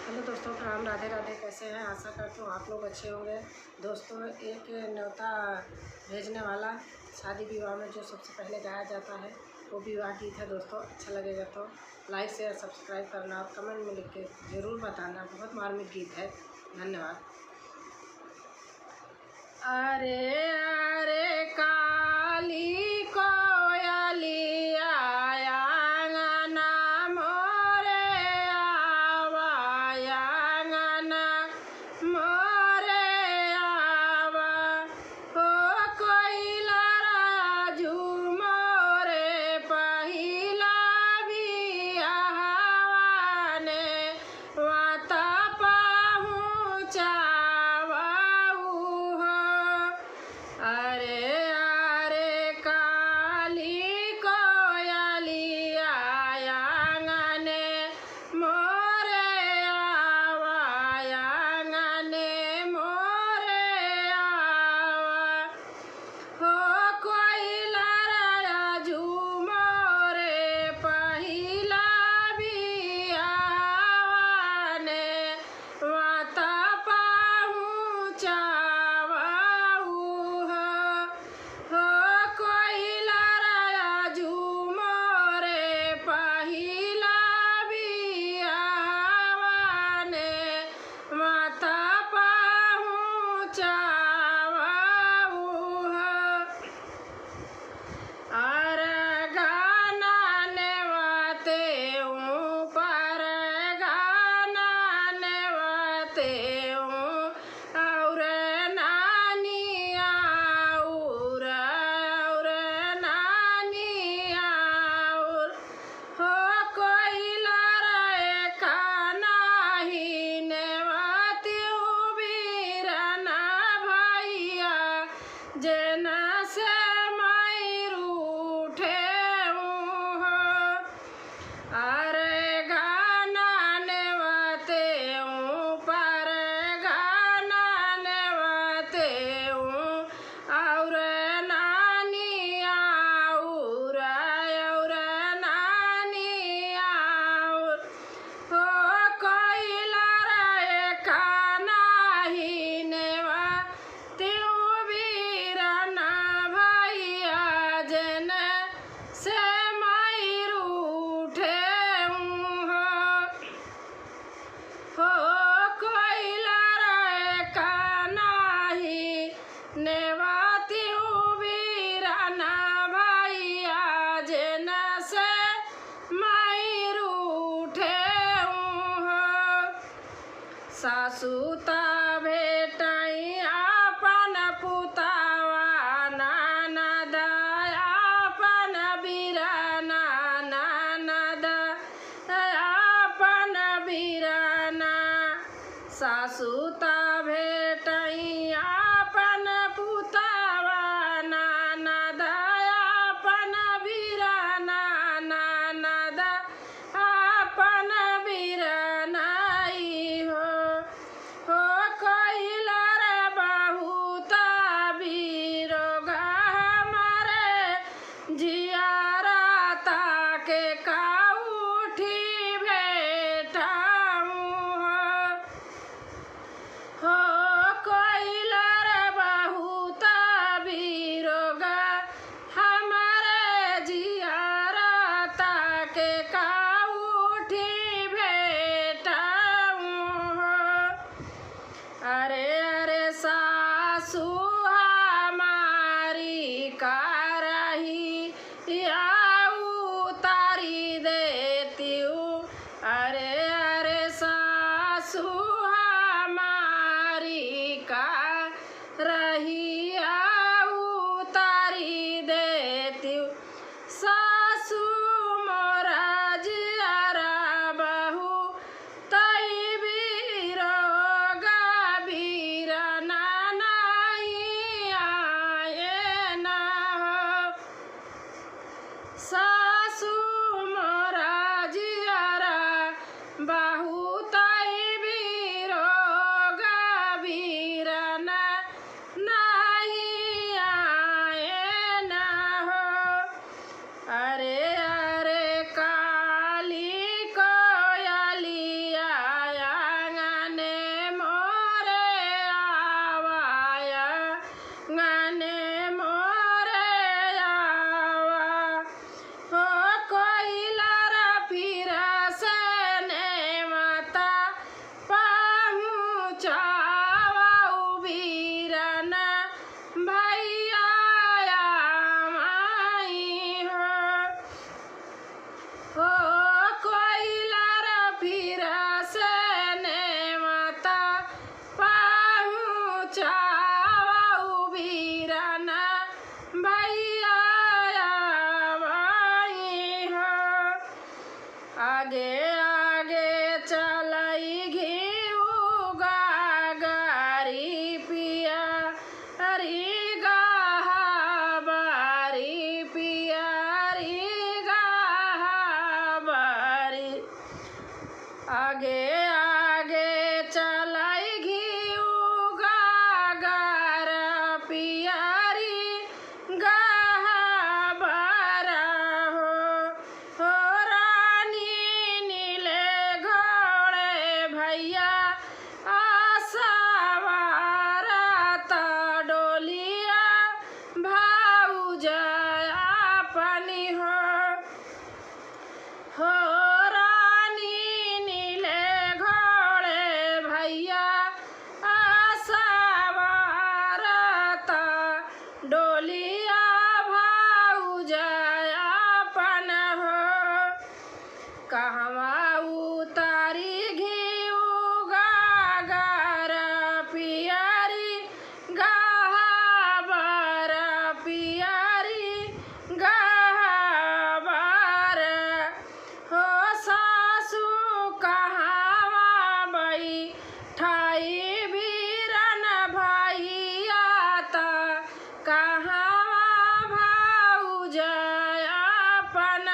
Hello दोस्तों, प्रणाम, राधे राधे। कैसे हैं? आशा करती हूँ आप लोग अच्छे होंगे। दोस्तों, एक न्योता भेजने वाला शादी विवाह में जो सबसे पहले गाया जाता है वो विवाह गीत है। दोस्तों, अच्छा लगेगा तो लाइक शेयर सब्सक्राइब करना और कमेंट में लिख के ज़रूर बताना। बहुत मार्मिक गीत है। धन्यवाद। अरे अरे काली कोयलिया आंगना मोरे आवा, आंगना मोरे आवा, हो कोइला राजू मोरे पहिला बियाहवा ने वाता पहुँचावा। अरे अरे काली कोयलिया आंगने मोरे आवा, आंगने मोरे आवा, हो कोइला राजू मोरे पहिला बियाहवा ने वाता पहुँचावा। हो कोइला राजू मोरे पहिला बियाहवा ने वाता पहुँचावा। अर गाना नेवाते पर गाना नेवाते और नानी और नानी और, हो कोइला रे काना ही नेवाती बीरना भैया जना से अरे गाना नेवाते पर गाना नेवाते और नानी और नानी और, हो कोइला रे काना ही नेवाती बीरना भैया जन से हो कोइला रे काना ही नेवाती बीरना भैया जन से मायर उठे। सासुता भेटाई आपन पुतावा ननद आपन बीरना, ननद आपन बीरना। सासुता भेटाई आपन पुतावा ननद आपन बीरना, ननद आपन बीरना। हो कोइला रे बहुता बिरोगा हमारे जियाराता के काउठी भेटाऊँ। हो कोइला भैया आसवारत डोलिया भाऊज अपनी हो रानी नीले घोड़े भैया आसवारत डोलिया भाऊज अपन हो कहवा उतारी घिउ गागर पियरी गहबर पियरी गहबर हो सासु कहवा बैठाई बीरन भैया त कहवा भाऊज अपन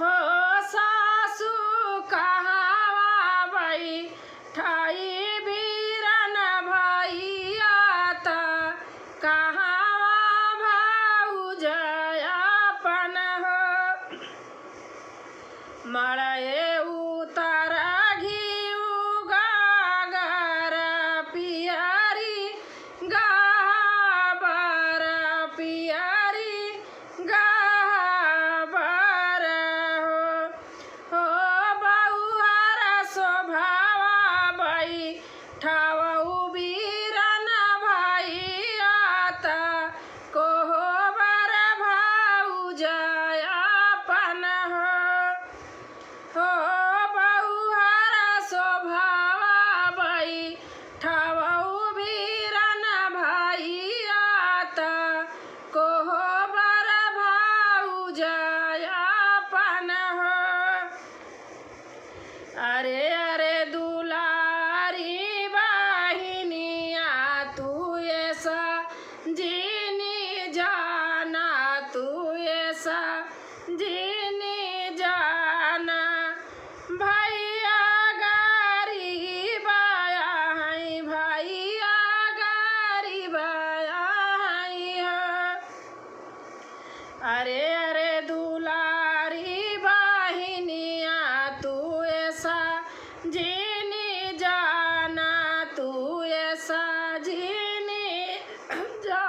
हो सासु कहवा बैठाई बीरन भैया त कहवा भाऊज अपन हो मड़ए उतर घिउ गागर पियरी गहबर पियरी गहबर हो बउहर शोभावा बैठावऊ बीरन भैया त कोहबर भाऊज अपन हो बउहर शोभावा बैठावऊ बीरन भैया त कोहबर भाऊज अपन हो अरे अरे दुलारी बहिनिया तू ऐसा जीनी जाना तू ऐसा जीनी जाना भैया गरीब आई भैया गरीब आई हो अरे अरे दुलारी बहिनिया तू ऐसा जीनी जाना तू ऐसा जीनी जा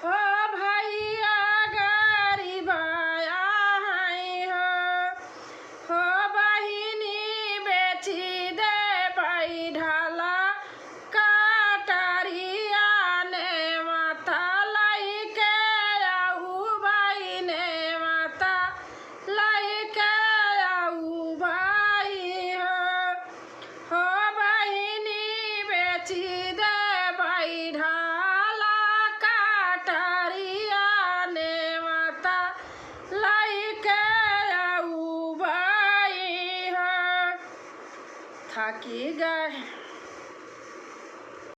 हो भैया गरीब आई हो बहिनी बेची दे बैठाला कटरिया ने माता लइके आऊ बाई ने माता लइके आऊ बाई हो बहिनी बेची दे बैठाला कटरिया ने माता लइके आऊ बाई हो थाकी गए।